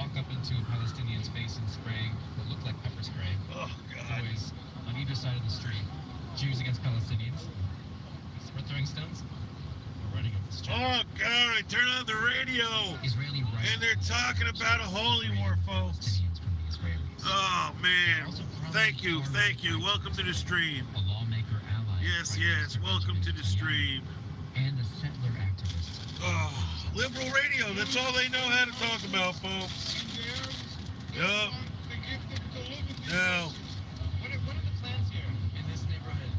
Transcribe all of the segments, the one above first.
walk up into a Palestinian's face and spray what looked like pepper spray. Oh, God. Boys on either side of the street. Jews against Palestinians. We're throwing stones. We're running up the street. Oh, God, I turn on the radio. Israeli rights. And they're talking about a holy war, folks. Palestinians from the Israelis. Oh, man. Thank you. Welcome to the stream. A lawmaker ally. Yes. Welcome to the stream. And a settler activist. Oh, liberal radio. That's all they know how to talk about, folks. Yup. Now, What are the plans here in this neighborhood?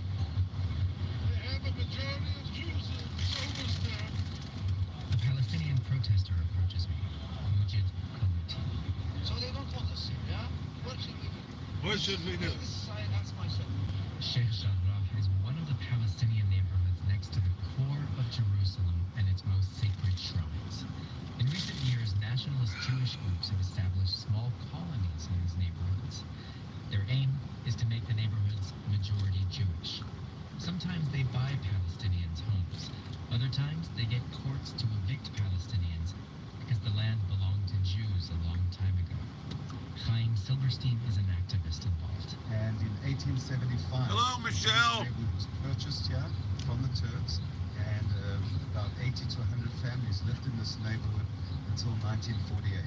They have a majority of Jews in Silverstown. A Palestinian protester approaches me. Mujid Kaluti. So they don't want us here, yeah? What should we do? what should we do? This is, I ask myself. Sheikh Jarrah is one of the Palestinian neighborhoods next to the core of Jerusalem and its most sacred shrines. In recent years, nationalist Jewish groups have established small colonies in these neighborhoods. Their aim is to make the neighborhoods majority Jewish. Sometimes they buy Palestinians' homes. Other times, they get courts to evict Palestinians because the land belonged to Jews a long time ago. Chaim Silberstein is an activist involved. And in 1875, Hello, Michelle. the neighborhood was purchased here from the Turks, and about 80 to 100 families lived in this neighborhood until 1948.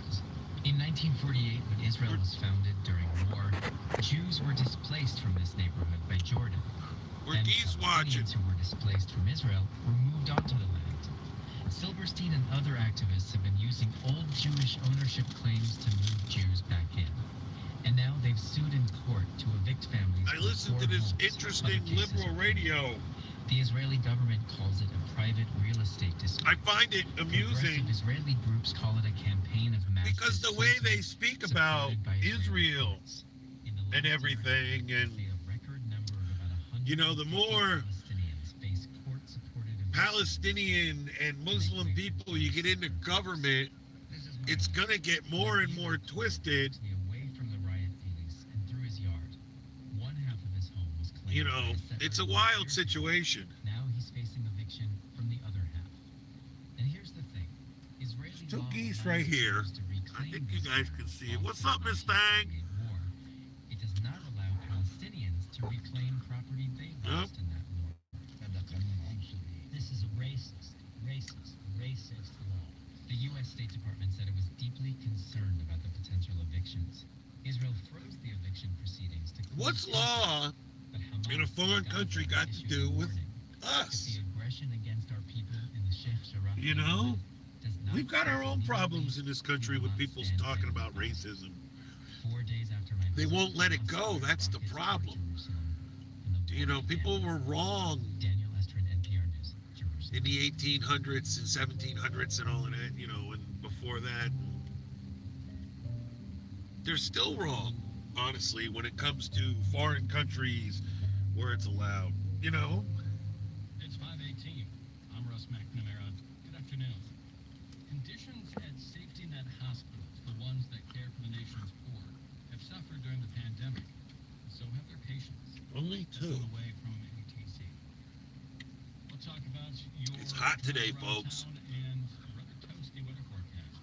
In 1948, when Israel was founded during war, Jews were displaced from this neighborhood by Jordan. We're and geese watching. Palestinians who were displaced from Israel were moved onto the land. Silverstein and other activists have been using old Jewish ownership claims to move Jews back in. And now they've sued in court to evict families. I for listened to 4 this homes. interesting Other cases liberal are radio. The Israeli government calls it a private real estate dispute. I find it amusing Progressive Israeli groups call it a campaign of mass because the way they displacement speak about supported by Israeli Israel courts. In the and last everything, year, and say a record number of about you know, the 150 more Palestinians face court-supported Palestinian and Muslim people you get into government, it's gonna get more and more twisted. Away from the riot police and through his yard. One half of his home was claimed You know, by a it's a settler wild years ago. situation. Now he's facing eviction from the other half. And here's the thing. Israeli Two law geese allows right here. Jews to I reclaim think you this guys land can see it. while What's up, Miss fighting Thang? the war. It does not allow Palestinians to reclaim property they lost in that war. This is a racist law. The U.S. State Department said it was deeply concerned about the potential evictions. Israel froze the eviction proceedings to What's close law but Hamas in a foreign and country Gaza got to issued do a with warning that us? the aggression against our people in the Sheikh Jarrah You know, neighborhood does not we've got our own legally problems in this country with Hamas people stand talking by about the Gaza. racism. 4 days after my They visit, won't let it Hamas go. fired That's the rockets over problem. Jerusalem, and the You know, war people began. were wrong Daniel Estrin, NPR News, Jerusalem. in the 1800s and 1700s and all of that, you know, and before that. They're still wrong, honestly, when it comes to foreign countries where it's allowed, you know? It's 5:18. I'm Russ McNamara. Good afternoon. Conditions at Safety Net hospitals, the ones that care for the nation's poor, have suffered during the pandemic. So have their patients. Only That's two. on the way from ATC. We'll talk about your It's hot today, drive around folks. town and a rather toasty weather forecast.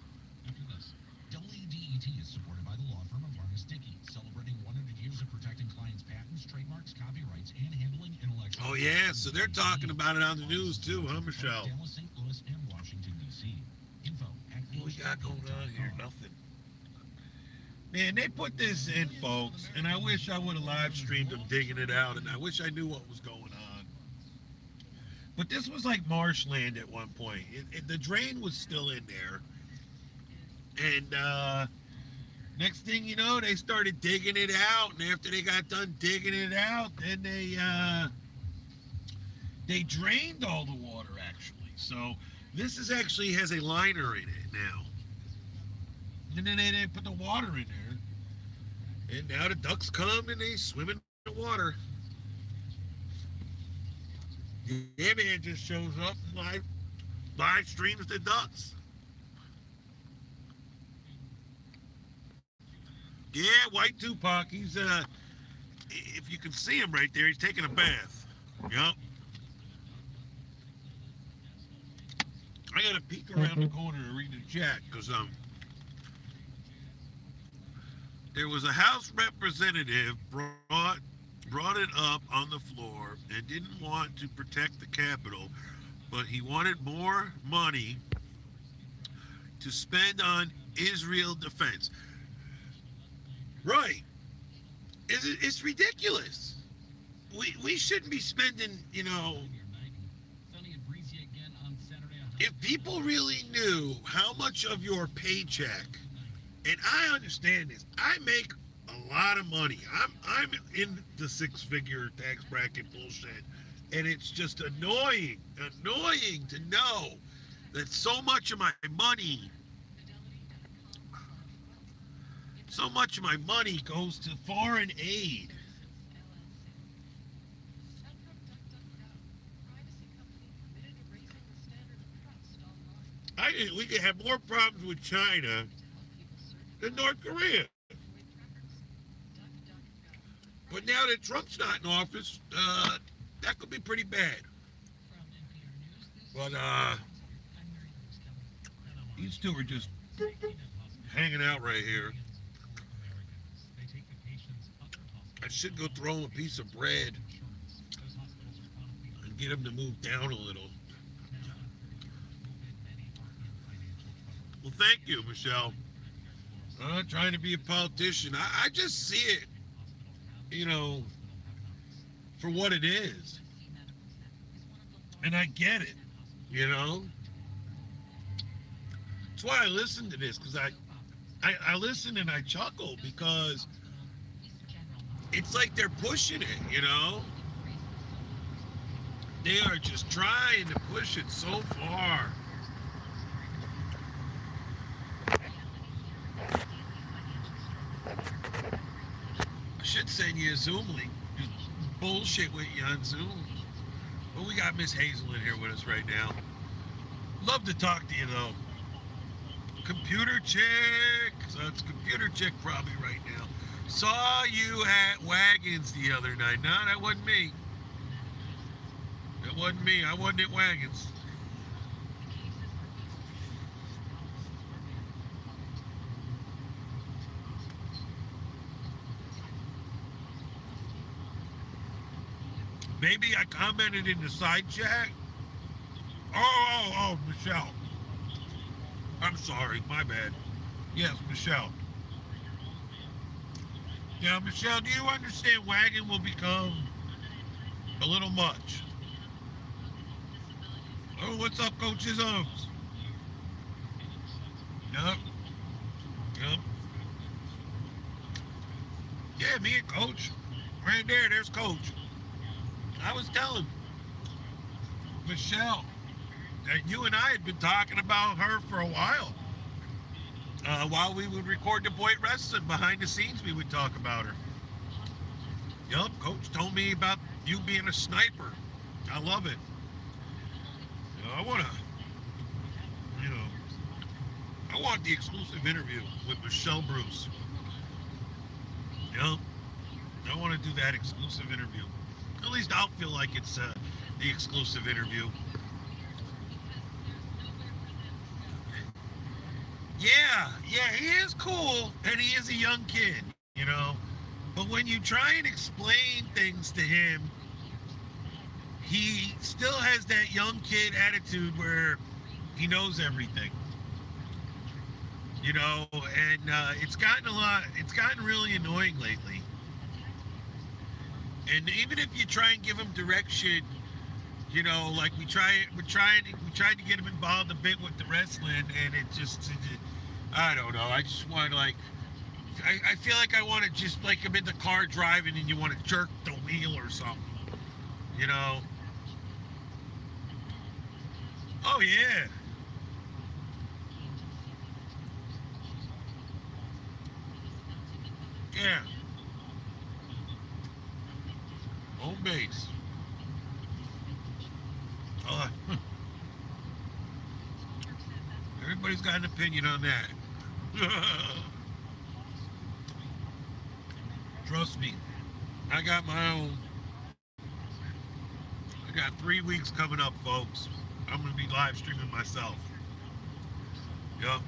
After this. WDET is supported by the law firm of Vargas Dickey, celebrating 100 years of protecting clients' patents, trademarks, copyrights, and handling intellectual Oh, yeah, so they're talking about it on the news, too, huh, Michelle? Dallas, St. Louis, and Washington, D.C. Info at What we got going on here? Nothing. Man, they put this in, folks, and I wish I would have live streamed them digging it out, and I wish I knew what was going on. But this was like marshland at one point. The drain was still in there. And next thing you know, they started digging it out, and after they got done digging it out, then they drained all the water, actually. So this is actually has a liner in it now. And then they put the water in there. And now the ducks come and they swim in the water. Yeah, man just shows up and live streams the ducks. Yeah, White Tupac. He's if you can see him right there, he's taking a bath. Yup. I gotta peek around the corner and read the chat because there was a House representative brought it up on the floor and didn't want to protect the Capitol, but he wanted more money to spend on Israel defense. Right. It's ridiculous. We shouldn't be spending, Sunny and breezy again on Saturday. if people really knew how much of your paycheck, and I understand this, I make a lot of money. I'm in the 6-figure tax bracket bullshit, and it's just annoying to know that so much of my money goes to foreign aid. We could have more problems with China than North Korea. But now that Trump's not in office, that could be pretty bad. But these two are just hanging out right here. I should go throw him a piece of bread and get him to move down a little. Well, thank you, Michelle. I'm not trying to be a politician. I just see it, for what it is. And I get it, That's why I listen to this, because I listen and I chuckle, because it's like they're pushing it, They are just trying to push it so far. I should send you a Zoom link. Just bullshit with you on Zoom. But we got Miss Hazel in here with us right now. Love to talk to you, though. Computer chick. So it's computer chick probably right now. Saw you at Wagons the other night. No, that wasn't me. That wasn't me. I wasn't at Wagons. Maybe I commented in the side chat. Oh, Michelle. I'm sorry, my bad. Yes, Michelle. Now, Michelle, do you understand wagon will become a little much? Oh, what's up, Coach's Owns? Yep. Yeah, me and Coach. Right there's Coach. I was telling Michelle that you and I had been talking about her for a while. While we would record the Boyd Wrestling, behind the scenes we would talk about her. Yup, Coach told me about you being a sniper. I love it. I want the exclusive interview with Michelle Bruce. Yup, I want to do that exclusive interview. At least I'll feel like it's the exclusive interview. Yeah, he is cool, and he is a young kid, But when you try and explain things to him, he still has that young kid attitude where he knows everything. And it's gotten really annoying lately. And even if you try and give him direction, like we tried to get him involved a bit with the wrestling, and I don't know. I just want I feel like I want to just like I'm in the car driving and you want to jerk the wheel or something, Oh yeah. Yeah. Home base. Everybody's got an opinion on that. Trust me, I got my own. I got 3 weeks coming up, folks. I'm going to be live streaming myself. Yup.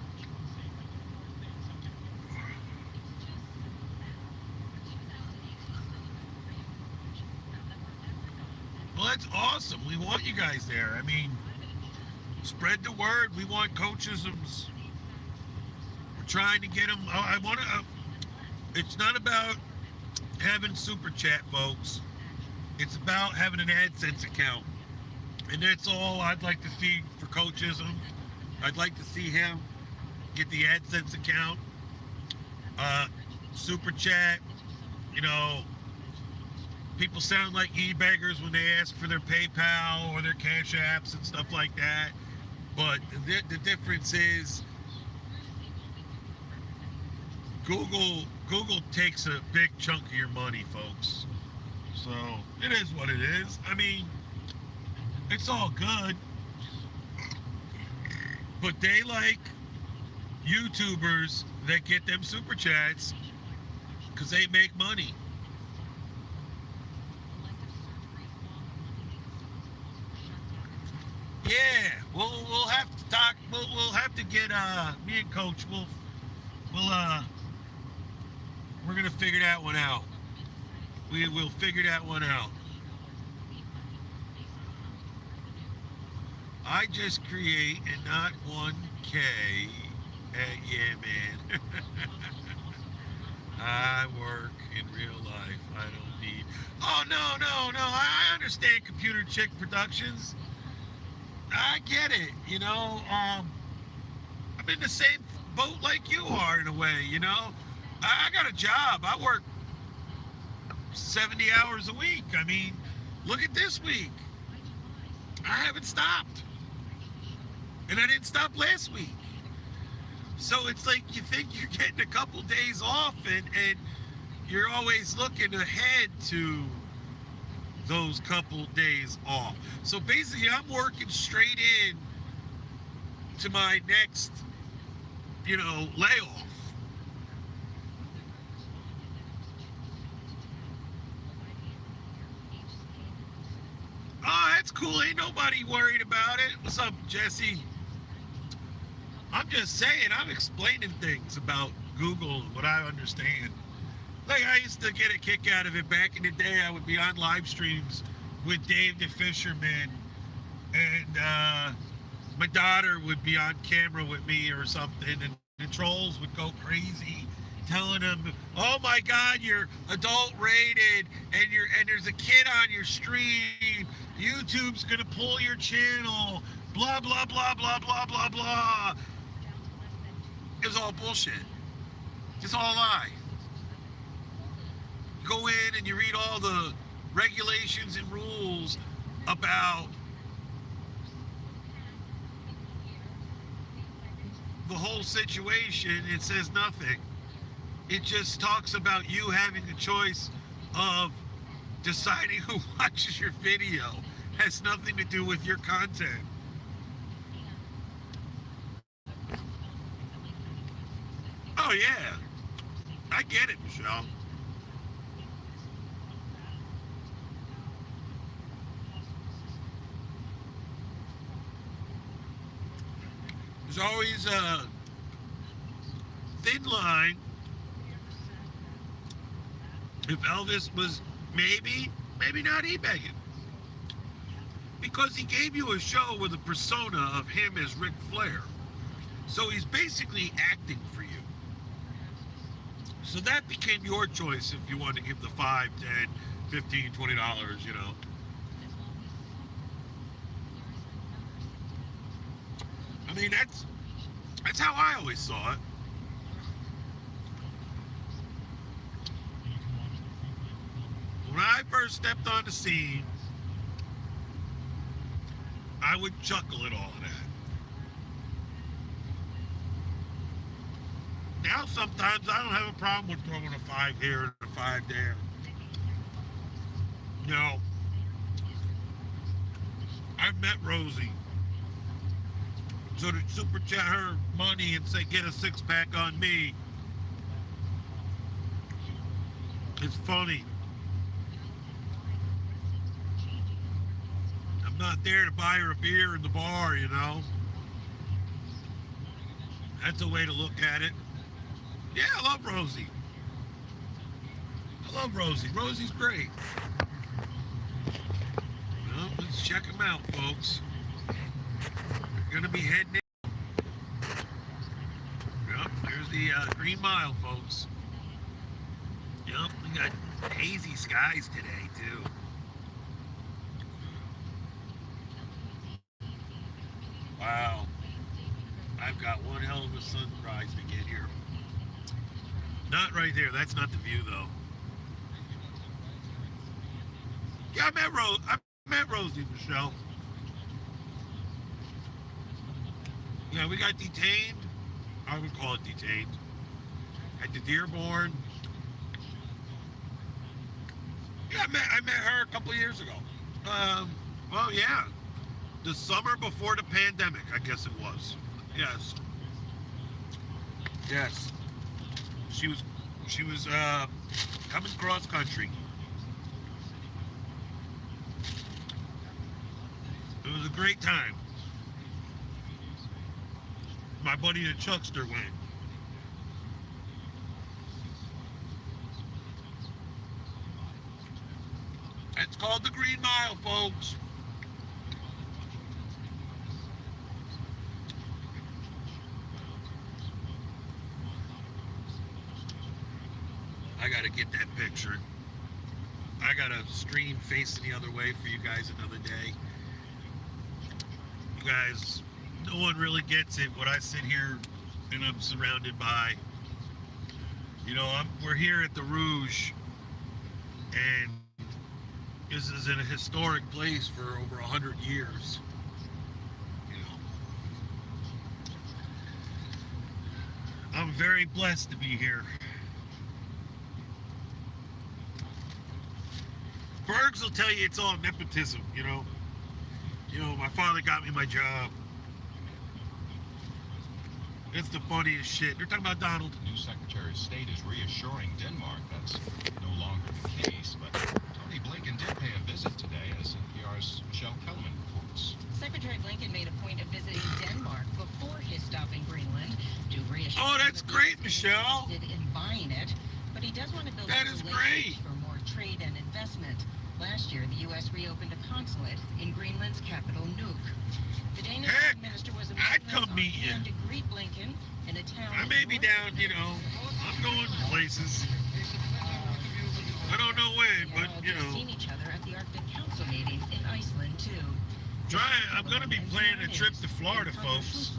that's awesome. We want you guys there. I mean, spread the word. We want coachisms. We're trying to get them. I want to. It's not about having super chat, folks. It's about having an AdSense account, and that's all I'd like to see for coachism. I'd like to see him get the AdSense account, super chat. You know, people sound like e-beggars when they ask for their PayPal or their Cash Apps and stuff like that. But the difference is Google takes a big chunk of your money, folks. So it is what it is. I mean, it's all good. But they like YouTubers that get them super chats because they make money. Yeah, we'll have to talk. We'll have to get me and Coach. We're gonna figure that one out. We will figure that one out. I just create and not 1K. Yeah, man. I work in real life. I don't need. Oh no. I understand Computer Chick Productions. I get it. You know, I'm in the same boat like you are in a way. You know, I got a job. I work 70 hours a week. I mean, look at this week. I haven't stopped. And I didn't stop last week. So it's like you think you're getting a couple days off and you're always looking ahead to those couple days off. So basically I'm working straight in to my next, layoff. Oh, that's cool. Ain't nobody worried about it. What's up, Jesse? I'm just saying, I'm explaining things about Google, what I understand. Like, I used to get a kick out of it back in the day. I would be on live streams with Dave the Fisherman, and my daughter would be on camera with me or something, and the trolls would go crazy, telling them, "Oh my God, you're adult rated, and there's a kid on your stream. YouTube's gonna pull your channel. Blah blah blah blah blah blah blah." It was all bullshit. It's all a lie. You go in and you read all the regulations and rules about the whole situation. It says nothing. It just talks about you having a choice of deciding who watches your video. It has nothing to do with your content. Oh yeah, I get it, Michelle. There's always a thin line. If Elvis was maybe not e-begging. Because he gave you a show with a persona of him as Ric Flair. So he's basically acting for you. So that became your choice if you want to give the $5, $10, $15, $20, I mean, that's how I always saw it. When I first stepped on the scene, I would chuckle at all of that. Now sometimes I don't have a problem with throwing a 5 here and a 5 there. I've met Rosie. So to super chat her money and say, get a 6-pack on me. It's funny. I'm not there to buy her a beer in the bar, That's a way to look at it. Yeah, I love Rosie. I love Rosie. Rosie's great. let's check them out, folks. We're gonna be heading in. Yep, there's the Green Mile, folks. Yep, we got hazy skies today, too. Wow. I've got one hell of a sunrise to get here. Not right there. That's not the view, though. Yeah, I met Rosie, Michelle. Yeah, we got detained. I would call it detained. At the Dearborn. Yeah, I met her a couple years ago. Well, yeah. The summer before the pandemic, I guess it was. Yes. Yes. She was coming cross country. It was a great time. My buddy the Chuckster went. It's called the Green Mile, folks. I gotta get that picture. I gotta stream facing the other way for you guys another day. You guys, no one really gets it what I sit here and I'm surrounded by. You know, we're here at the Rouge, and this is in a historic place for over 100 years. You know, I'm very blessed to be here. Bergs will tell you it's all nepotism, you know. You know, my father got me my job. It's the funniest shit. They're talking about Donald. The new Secretary of State is reassuring Denmark that's no longer the case, but Tony Blinken did pay a visit today, as NPR's Michelle Kellerman reports. Secretary Blinken made a point of visiting Denmark before his stop in Greenland to reassure. Oh, that's that great, he is Michelle. interested in buying it, but he does want to build That is relations great. for more trade and investment. Last year, the U.S. reopened a consulate in Greenland's capital, Nuuk. The Danish Heck, Foreign Minister was I'd come on meet you. hand to greet Blinken in a town. I may be down, you know, I'm going places. I don't know when, but, you know. Seen each other at the Arctic Council meeting in Iceland, too. I'm going to be planning a trip to Florida, folks.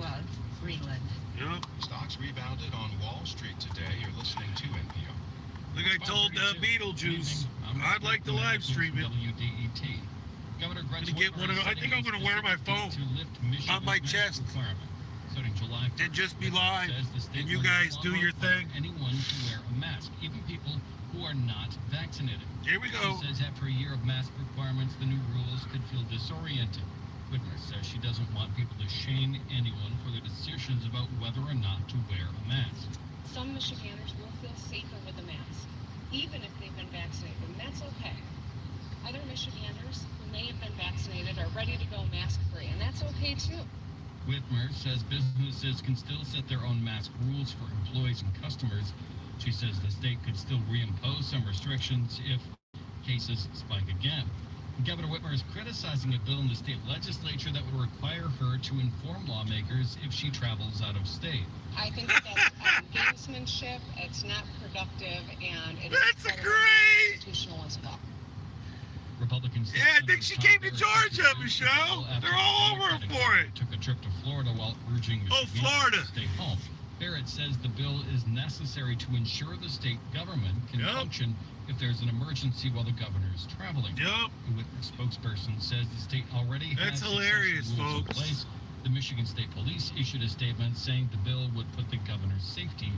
Greenland. Yep. Stocks rebounded on Wall Street today. You're listening to NPR. Like I told Beetlejuice, I'd like to live stream it. WDET. Governor Gretchen Gonna get one of Whitmer I think I'm gonna wear my phone to lift Michigan's on my mask chest. requirement. Starting July 1st, And just be Whitmer live, says the state and you will guys no do longer your require thing. Anyone to wear a mask, even people who are not vaccinated. Here we go. She says after a year of mask requirements, the new rules could feel disorienting. Whitmer says she doesn't want people to shame anyone for their decisions about whether or not to wear a mask. Some Michiganders will feel safer with a mask, even if they've been vaccinated, and that's okay. Other Michiganders who may have been vaccinated are ready to go mask-free, and that's okay too. Whitmer says businesses can still set their own mask rules for employees and customers. She says the state could still reimpose some restrictions if cases spike again. Governor Whitmer is criticizing a bill in the state legislature that would require her to inform lawmakers if she travels out of state. I think that's gamesmanship, it's not productive, and it That's is great. constitutional as well. Republicans. Yeah, I think she came to Georgia, Michelle. They're all over for it. Took a trip to Florida while urging Oh, Michiganders Florida. to stay home. Barrett says the bill is necessary to ensure the state government can Yep. function if there's an emergency while the governor is traveling. Yep. The Whitmer spokesperson says the state already That's has hilarious, successful rules in folks. place. The Michigan State Police issued a statement saying the bill would put the governor's safety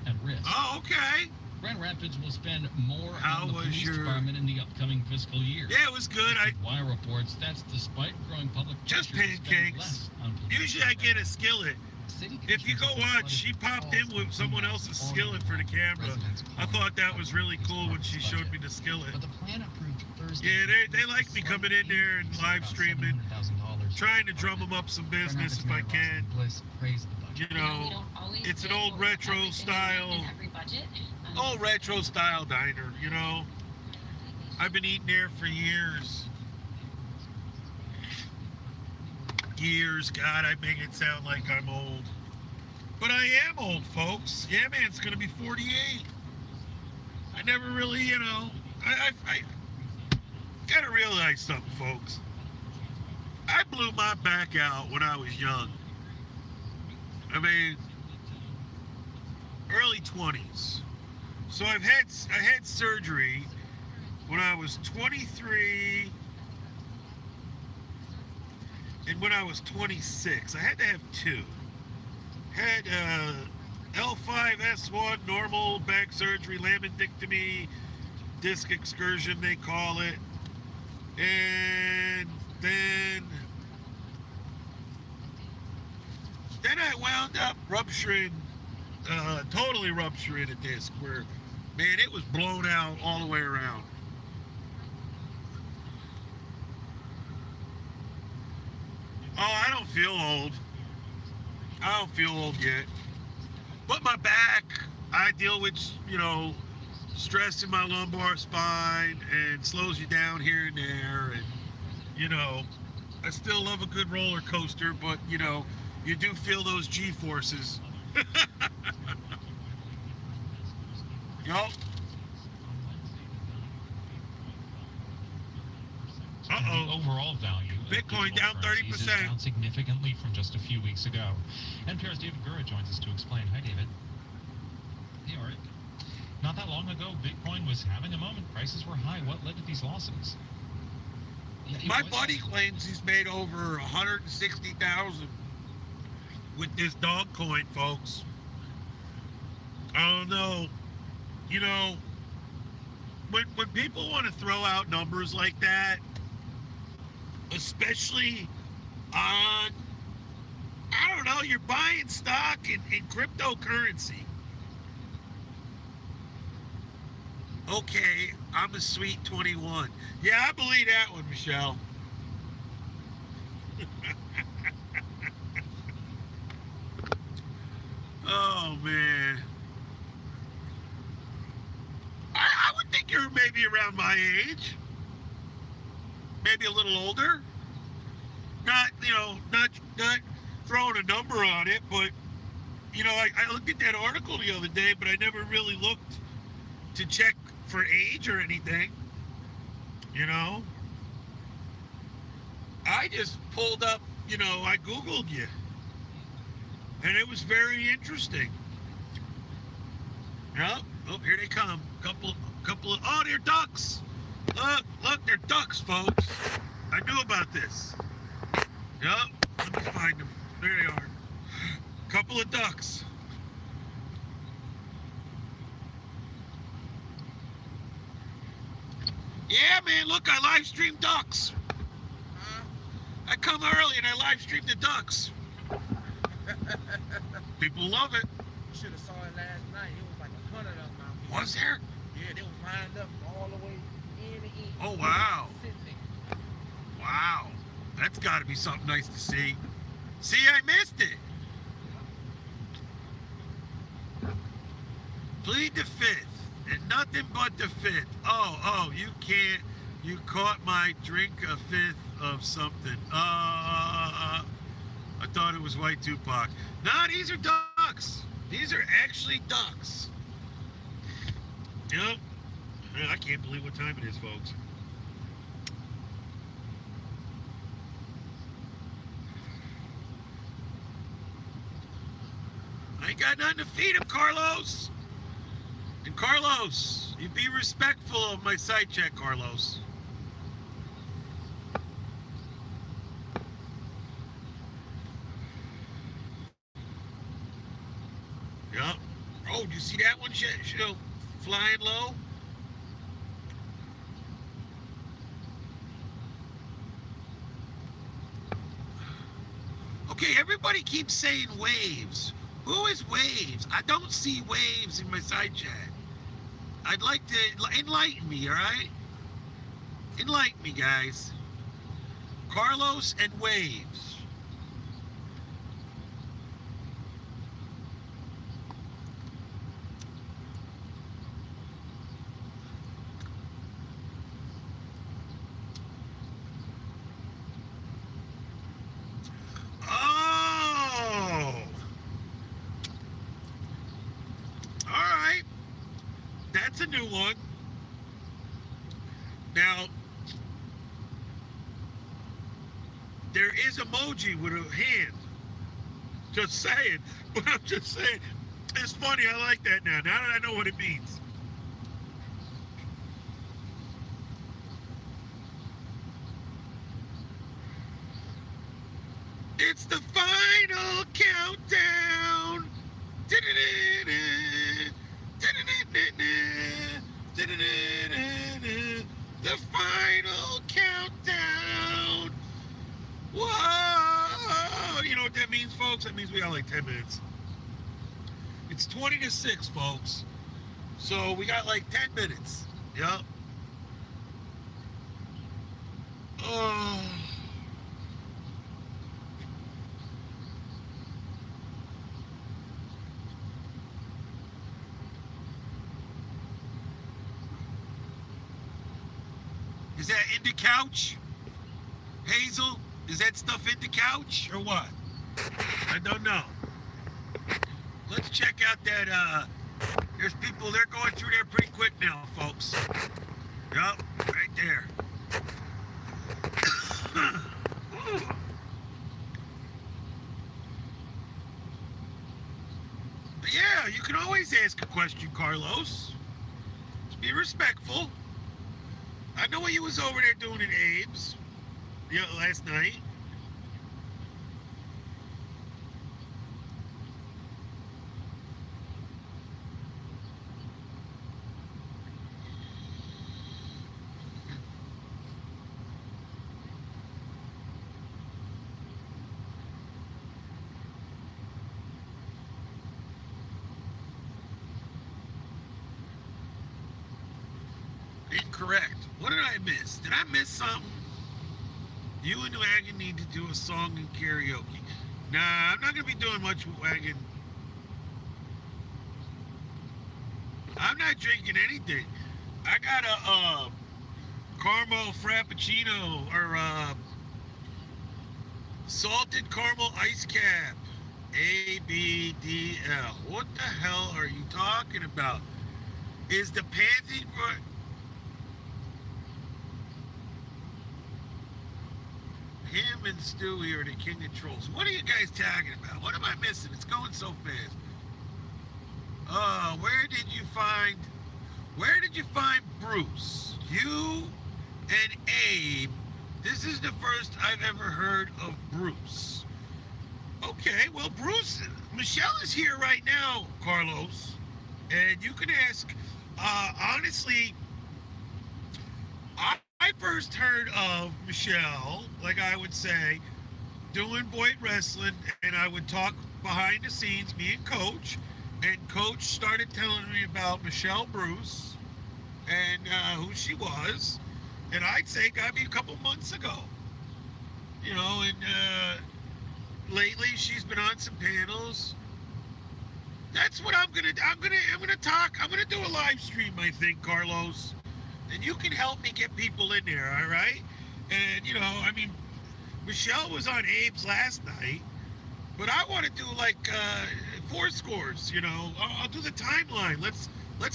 at risk. Oh, okay. Grand Rapids will spend more How on the was police your- department in the upcoming fiscal year. Yeah, it was good. Wire reports that's despite growing public Just pressure to spend pancakes. less on police Usually I get a programs. skillet. If you go watch, she popped in with someone else's skillet for the camera. I thought that was really cool when she showed me the skillet. But the plan approved Thursday. Yeah, they like me coming in there and live streaming, $700,000. trying to drum them up some business if I can. Bliss praised the budget. You know, it's an old retro style, old retro style diner, you know. I've been eating there for years. years. God, I make it sound like I'm old. But I am old, folks. Yeah, man, it's going to be 48. I never really, I got to realize something, folks. I blew my back out when I was young. I mean, early 20s. So I had surgery when I was 23 and when I was 26. I had to have two. Had L5S1 normal back surgery, laminectomy, disc excursion they call it, and then I wound up totally rupturing a disc where, man, it was blown out all the way around. Oh, I don't feel old. I don't feel old yet. But my back, I deal with, stress in my lumbar spine and slows you down here and there. And, I still love a good roller coaster, but, you do feel those G-forces. Yup. And the overall value of Bitcoin digital down currencies is 30%. down significantly from just a few weeks ago. NPR's David Gura joins us to explain. Hi, David. Hey, Art. Not that long ago, Bitcoin was having a moment. Prices were high. What led to these losses? Yeah, My buddy claims he's made over 160,000 with this dog coin, folks. I don't know. When people want to throw out numbers like that, especially on, I don't know, you're buying stock in cryptocurrency. Okay, I'm a sweet 21. Yeah, I believe that one, Michelle. Oh, man. I would think you're maybe around my age. Maybe a little older. Not throwing a number on it, but, I looked at that article the other day, but I never really looked to check for age or anything. I just pulled up, I Googled you. And it was very interesting. Yep. Oh, here they come. Couple of, oh, they're ducks. Look, they're ducks, folks. I knew about this. Yep. Let me find them. There they are. Couple of ducks. Yeah, man, look, I live stream ducks. I come early and I live stream the ducks. People love it. You should have saw it last night. It was like 100 of them out here. Was there? Yeah, they was lined up all the way in and in. Oh, wow. Sitting there. Wow. That's got to be something nice to see. See, I missed it. Plead the fifth, and nothing but the fifth. Oh, you can't. You caught my drink a fifth of something. I thought it was White Tupac. No, these are ducks. These are actually ducks. Yep. I can't believe what time it is, folks. I ain't got nothing to feed him, Carlos. And Carlos, you be respectful of my side check, Carlos. Yep. Oh, did you see that one? Flying low. Okay, everybody keeps saying waves. Who is waves? I don't see waves in my side chat. I'd like to enlighten me, all right? Enlighten me, guys. Carlos and waves. a new one. Now, there is emoji with a hand. Just saying. But I'm just saying. It's funny. I like that now. Now that I know what it means. It's the final countdown. The final countdown. Whoa! You know what that means, folks? That means we got like 10 minutes. It's 20 to 6, folks. So we got like 10 minutes. Yup. Oh. Is that in the couch? Hazel? Is that stuff in the couch or what? I don't know. Let's check out that, there's people, they're going through there pretty quick now, folks. Yup, right there. But yeah, you can always ask a question, Carlos. Just be respectful. I know what you was over there doing in Abe's last night. Incorrect. What did I miss? Did I miss something? You and Wagon need to do a song in karaoke. Nah, I'm not going to be doing much with Wagon. I'm not drinking anything. I got a caramel frappuccino or salted caramel ice cap. ABDL. What the hell are you talking about? Is the pansy... Him and Stewie are the king of trolls. What are you guys talking about? What am I missing? It's going so fast. Where did you find Bruce? You and Abe. This is the first I've ever heard of Bruce. Okay, well, Michelle is here right now, Carlos. And you can ask, honestly, I first heard of Michelle, like I would say, doing Boyd Wrestling, and I would talk behind the scenes, me and Coach, and Coach started telling me about Michelle Bruce and who she was, and I'd say got me a couple months ago. You know, and lately she's been on some panels. That's what I'm gonna do a live stream, I think, Carlos. And you can help me get people in there, all right? And, you know, I mean, Michelle was on Abe's last night, but I want to do like 4 scores, you know. I'll do the timeline. Let's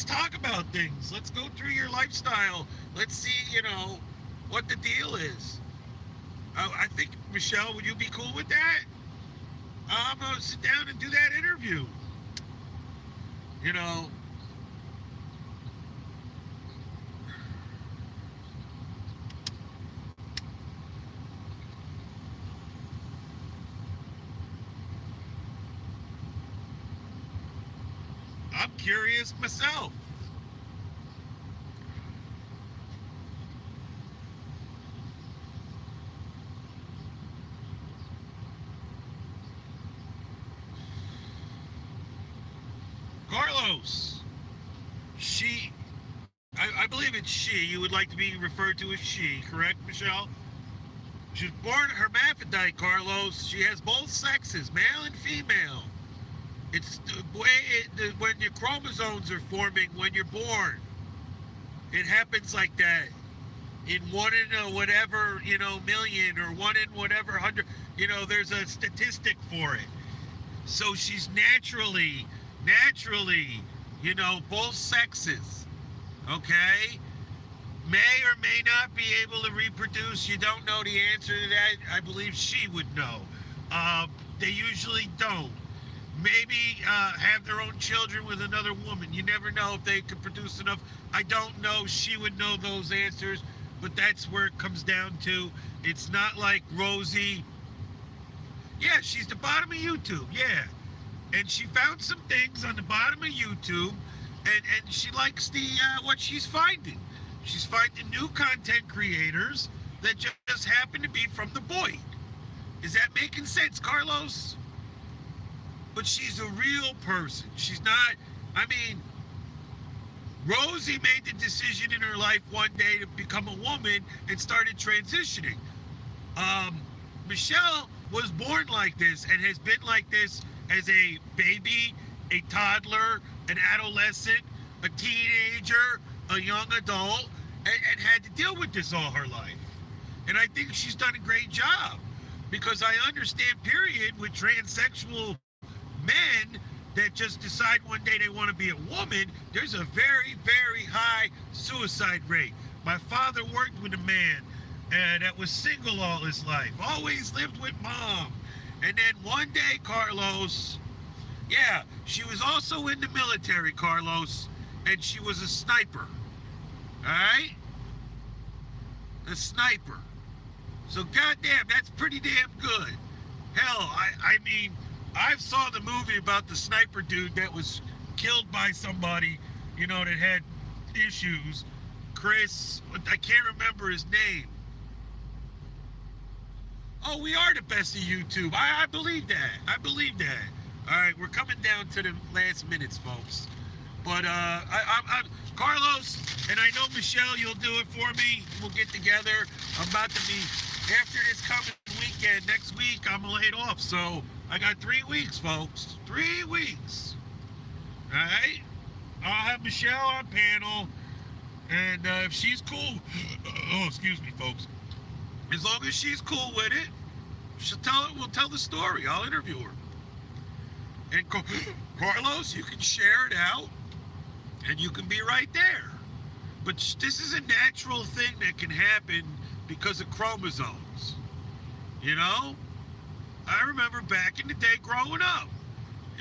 talk about things. Let's go through your lifestyle. Let's see, you know, what the deal is. I think, Michelle, would you be cool with that? I'm going to sit down and do that interview. You know, I'm curious myself. Carlos, I believe it's she. You would like to be referred to as she, correct, Michelle? She was born hermaphrodite, Carlos. She has both sexes, male and female. It's the way when your chromosomes are forming when you're born. It happens like that. In 1 in whatever, you know, million, or 1 in whatever 100, you know, there's a statistic for it. So she's naturally, you know, both sexes. Okay? May or may not be able to reproduce. You don't know the answer to that. I believe she would know. They usually don't. Maybe have their own children with another woman. You never know if they could produce enough. I don't know. She would know those answers, but that's where it comes down to. It's not like Rosie. Yeah, she's the bottom of YouTube. Yeah. And she found some things on the bottom of YouTube, and she likes the what she's finding. She's finding new content creators that just happen to be from the void. Is that making sense, Carlos? But she's a real person. She's not, I mean, Rosie made the decision in her life one day to become a woman and started transitioning. Michelle was born like this and has been like this as a baby, a toddler, an adolescent, a teenager, a young adult, and had to deal with this all her life. And I think she's done a great job, because I understand, period, with transsexual men that just decide one day they want to be a woman, there's a very, very high suicide rate. My father worked with a man that was single all his life, always lived with mom. And then one day, Carlos, yeah, she was also in the military, Carlos, and she was a sniper. All right? A sniper. So goddamn, that's pretty damn good. Hell, I mean, I saw the movie about the sniper dude that was killed by somebody, you know, that had issues. Chris, I can't remember his name. Oh, we are the best of YouTube. I believe that. I believe that. All right, we're coming down to the last minutes, folks. But I'm Carlos, and I know Michelle, you'll do it for me. We'll get together. I'm about to be, after this coming weekend, next week, I'm laid off. So I got 3 weeks, folks. 3 weeks. All right? I'll have Michelle on panel. And if she's cool, oh, excuse me, folks. As long as she's cool with it, we'll tell the story. I'll interview her. And Carlos, you can share it out, and you can be right there. But this is a natural thing that can happen because of chromosomes. You know? I remember back in the day growing up,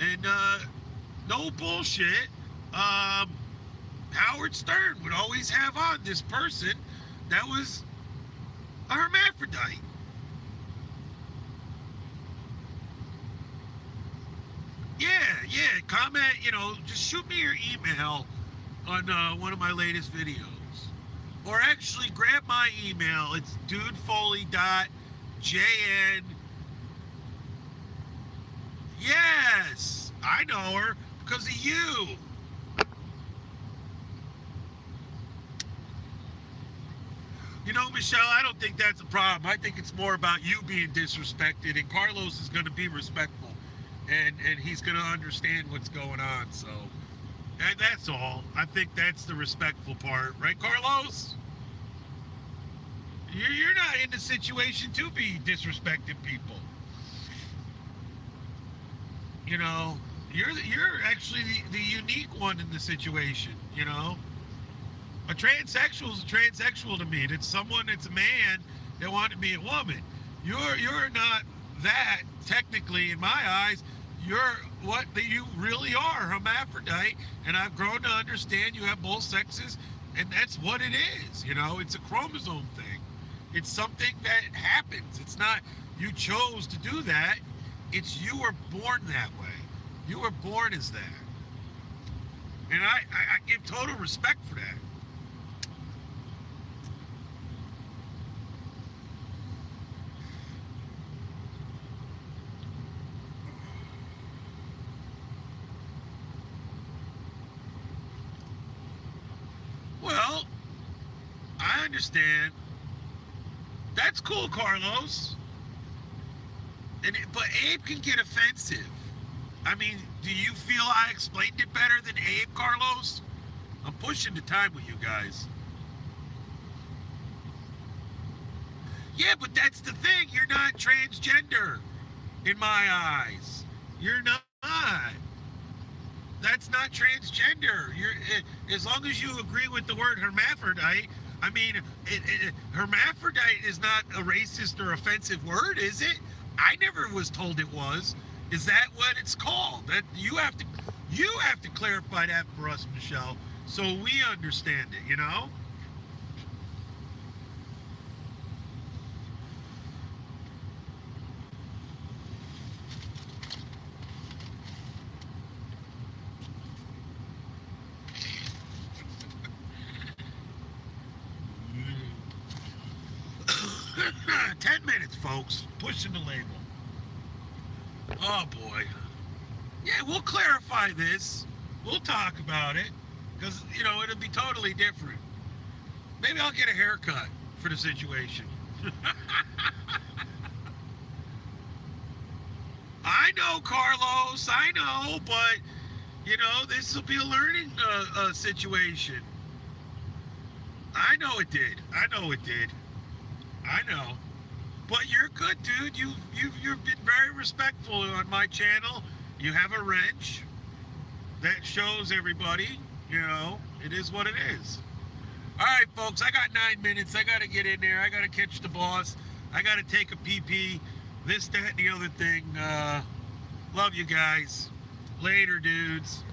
and no bullshit, Howard Stern would always have on this person that was a hermaphrodite. Yeah, comment, you know, just shoot me your email on one of my latest videos. Or actually grab my email, it's dudefoley.jn. Yes, I know her because of you. You know, Michelle, I don't think that's a problem. I think it's more about you being disrespected, and Carlos is going to be respectful, and he's going to understand what's going on. So that's all. I think that's the respectful part, right, Carlos? You're not in the situation to be disrespecting people. You know, you're actually the unique one in the situation. You know. A transsexual is a transsexual to me. It's someone that's a man that wanted to be a woman. You're not that, technically, in my eyes. You're what you really are, hermaphrodite. And I've grown to understand you have both sexes, and that's what it is. You know, it's a chromosome thing. It's something that happens. It's not you chose to do that. It's you were born that way. You were born as that. And I give total respect for that. Well, I understand. That's cool, Carlos. But Abe can get offensive. I mean, do you feel I explained it better than Abe, Carlos? I'm pushing the time with you guys. Yeah, but that's the thing. You're not transgender in my eyes. You're not. That's not transgender. As long as you agree with the word hermaphrodite. I mean, hermaphrodite is not a racist or offensive word, is it? I never was told it was. Is that what it's called? That you have to clarify that for us, Michelle, so we understand it, you know? Folks, pushing the label. Oh boy. Yeah, we'll clarify this. We'll talk about it. Because, you know, it'll be totally different. Maybe I'll get a haircut for the situation. I know, Carlos. I know, but, you know, this will be a learning situation. I know it did. I know it did. I know. But you're good, dude. You've been very respectful on my channel. You have a wrench that shows everybody, you know, it is what it is. All right, folks, I got 9 minutes. I got to get in there. I got to catch the boss. I got to take a pee-pee. This, that, and the other thing. Love you guys. Later, dudes.